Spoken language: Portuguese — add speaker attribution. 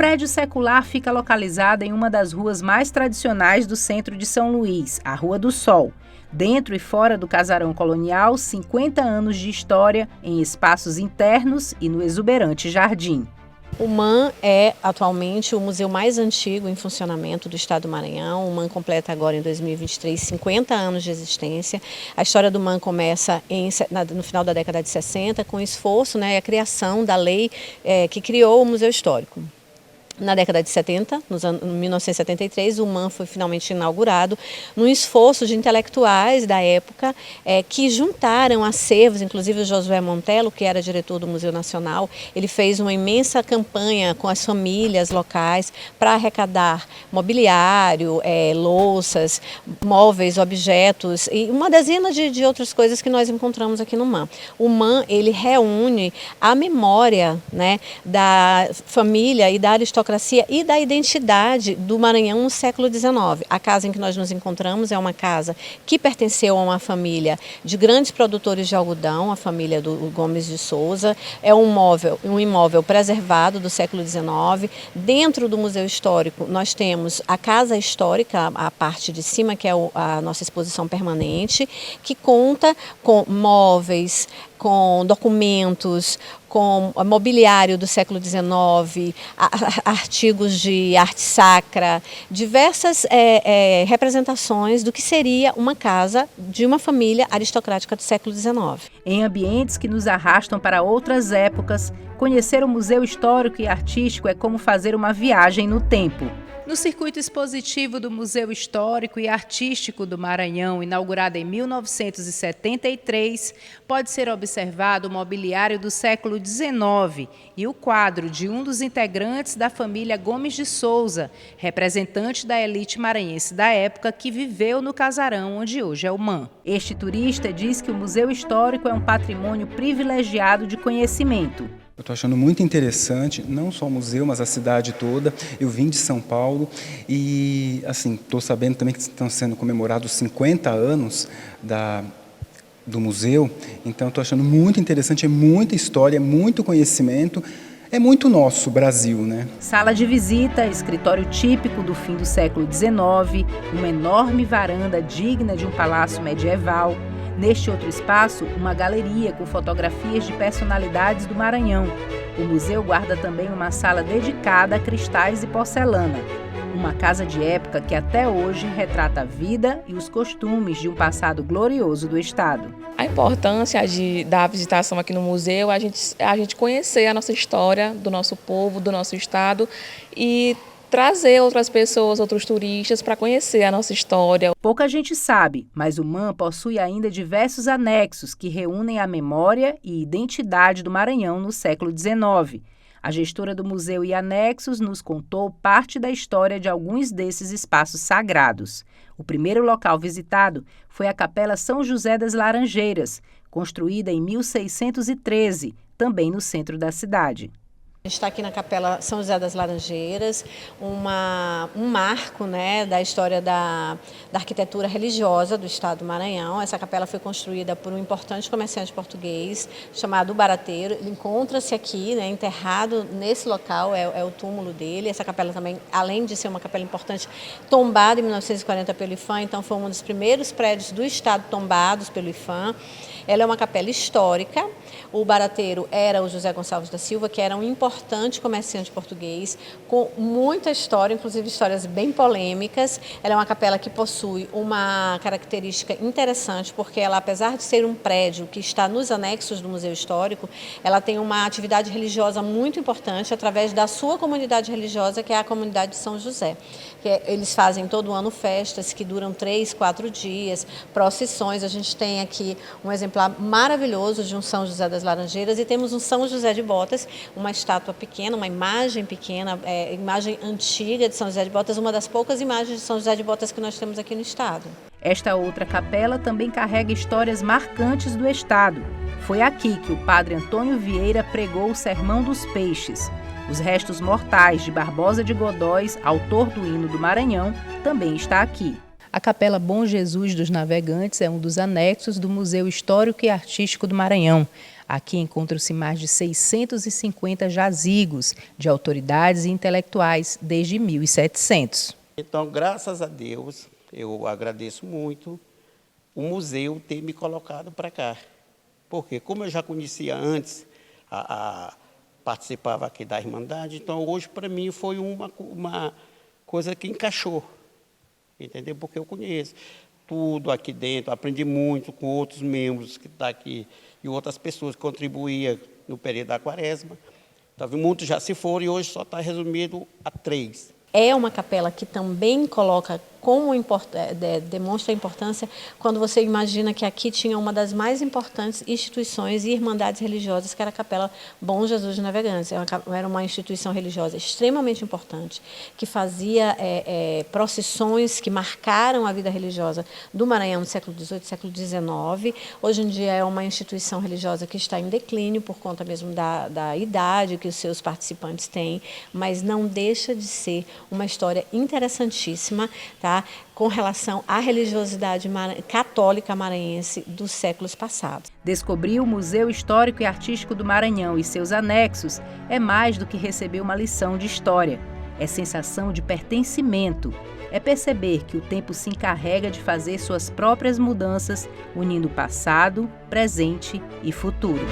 Speaker 1: prédio secular fica localizado em uma das ruas mais tradicionais do centro de São Luís, a Rua do Sol. Dentro e fora do casarão colonial, 50 anos de história em espaços internos e no exuberante jardim.
Speaker 2: O MAM é atualmente o museu mais antigo em funcionamento do estado do Maranhão. O MAM completa agora em 2023 50 anos de existência. A história do MAM começa no final da década de 60 com o esforço, e a criação da lei que criou o Museu Histórico. Na década de 70, em 1973, o MAM foi finalmente inaugurado, num esforço de intelectuais da época que juntaram acervos, inclusive o Josué Montello, que era diretor do Museu Nacional, ele fez uma imensa campanha com as famílias locais para arrecadar mobiliário, louças, móveis, objetos e uma dezena de outras coisas que nós encontramos aqui no MAM. O MAM, ele reúne a memória, da família e da aristocracia e da identidade do Maranhão no século XIX. A casa em que nós nos encontramos é uma casa que pertenceu a uma família de grandes produtores de algodão, a família do Gomes de Souza. É um imóvel preservado do século XIX. Dentro do Museu Histórico, nós temos a Casa Histórica, a parte de cima, que é a nossa exposição permanente, que conta com móveis, com documentos, com mobiliário do século XIX, artigos de arte sacra, diversas representações do que seria uma casa de uma família aristocrática do século XIX.
Speaker 1: Em ambientes que nos arrastam para outras épocas, conhecer o Museu Histórico e Artístico é como fazer uma viagem no tempo. No circuito expositivo do Museu Histórico e Artístico do Maranhão, inaugurado em 1973, pode ser observado o mobiliário do século XIX e o quadro de um dos integrantes da família Gomes de Souza, representante da elite maranhense da época que viveu no casarão onde hoje é o MAM. Este turista diz que o Museu Histórico é um patrimônio privilegiado de conhecimento.
Speaker 3: Eu estou achando muito interessante, não só o museu, mas a cidade toda. Eu vim de São Paulo e, estou sabendo também que estão sendo comemorados 50 anos do museu. Então, estou achando muito interessante, é muita história, é muito conhecimento, é muito nosso Brasil,
Speaker 1: Sala de visita, escritório típico do fim do século XIX, uma enorme varanda digna de um palácio medieval. Neste outro espaço, uma galeria com fotografias de personalidades do Maranhão. O museu guarda também uma sala dedicada a cristais e porcelana. Uma casa de época que até hoje retrata a vida e os costumes de um passado glorioso do estado.
Speaker 4: A importância da visitação aqui no museu é a gente conhecer a nossa história, do nosso povo, do nosso estado e trazer outras pessoas, outros turistas para conhecer a nossa história.
Speaker 1: Pouca gente sabe, mas o MAM possui ainda diversos anexos que reúnem a memória e identidade do Maranhão no século XIX. A gestora do museu e anexos nos contou parte da história de alguns desses espaços sagrados. O primeiro local visitado foi a Capela São José das Laranjeiras, construída em 1613, também no centro da cidade.
Speaker 2: A gente está aqui na Capela São José das Laranjeiras, um marco da história da arquitetura religiosa do estado do Maranhão. Essa capela foi construída por um importante comerciante português chamado Barateiro. Ele encontra-se aqui, enterrado nesse local, é o túmulo dele. Essa capela também, além de ser uma capela importante, tombada em 1940 pelo IPHAN, então foi um dos primeiros prédios do estado tombados pelo IPHAN. Ela é uma capela histórica. O Barateiro era o José Gonçalves da Silva, que era um importante comerciante português, com muita história, inclusive histórias bem polêmicas. Ela é uma capela que possui uma característica interessante, porque ela, apesar de ser um prédio que está nos anexos do Museu Histórico, ela tem uma atividade religiosa muito importante através da sua comunidade religiosa, que é a comunidade de São José. Eles fazem todo ano festas que duram 3, 4 dias, procissões. A gente tem aqui um exemplar maravilhoso de um São José das Laranjeiras e temos um São José de Botas, uma estátua pequena, uma imagem pequena, imagem antiga de São José de Botas, uma das poucas imagens de São José de Botas que nós temos aqui no estado.
Speaker 1: Esta outra capela também carrega histórias marcantes do estado. Foi aqui que o padre Antônio Vieira pregou o Sermão dos Peixes. Os restos mortais de Barbosa de Godóis, autor do hino do Maranhão, também está aqui. A Capela Bom Jesus dos Navegantes é um dos anexos do Museu Histórico e Artístico do Maranhão. Aqui encontram-se mais de 650 jazigos de autoridades e intelectuais desde 1700.
Speaker 5: Então, graças a Deus, eu agradeço muito o museu ter me colocado para cá. Porque, como eu já conhecia antes, participava aqui da Irmandade, então hoje para mim foi uma coisa que encaixou. Entendeu? Porque eu conheço tudo aqui dentro, aprendi muito com outros membros que estão aqui e outras pessoas que contribuíam no período da Quaresma. Então, muitos já se foram e hoje só está resumido a 3.
Speaker 2: É uma capela que também coloca demonstra a importância quando você imagina que aqui tinha uma das mais importantes instituições e irmandades religiosas, que era a Capela Bom Jesus de Navegantes. Era uma instituição religiosa extremamente importante, que fazia procissões que marcaram a vida religiosa do Maranhão no século XVIII, século XIX. Hoje em dia é uma instituição religiosa que está em declínio por conta mesmo da idade que os seus participantes têm, mas não deixa de ser uma história interessantíssima, tá? Com relação à religiosidade católica maranhense dos séculos passados.
Speaker 1: Descobrir o Museu Histórico e Artístico do Maranhão e seus anexos é mais do que receber uma lição de história. É sensação de pertencimento. É perceber que o tempo se encarrega de fazer suas próprias mudanças, unindo passado, presente e futuro.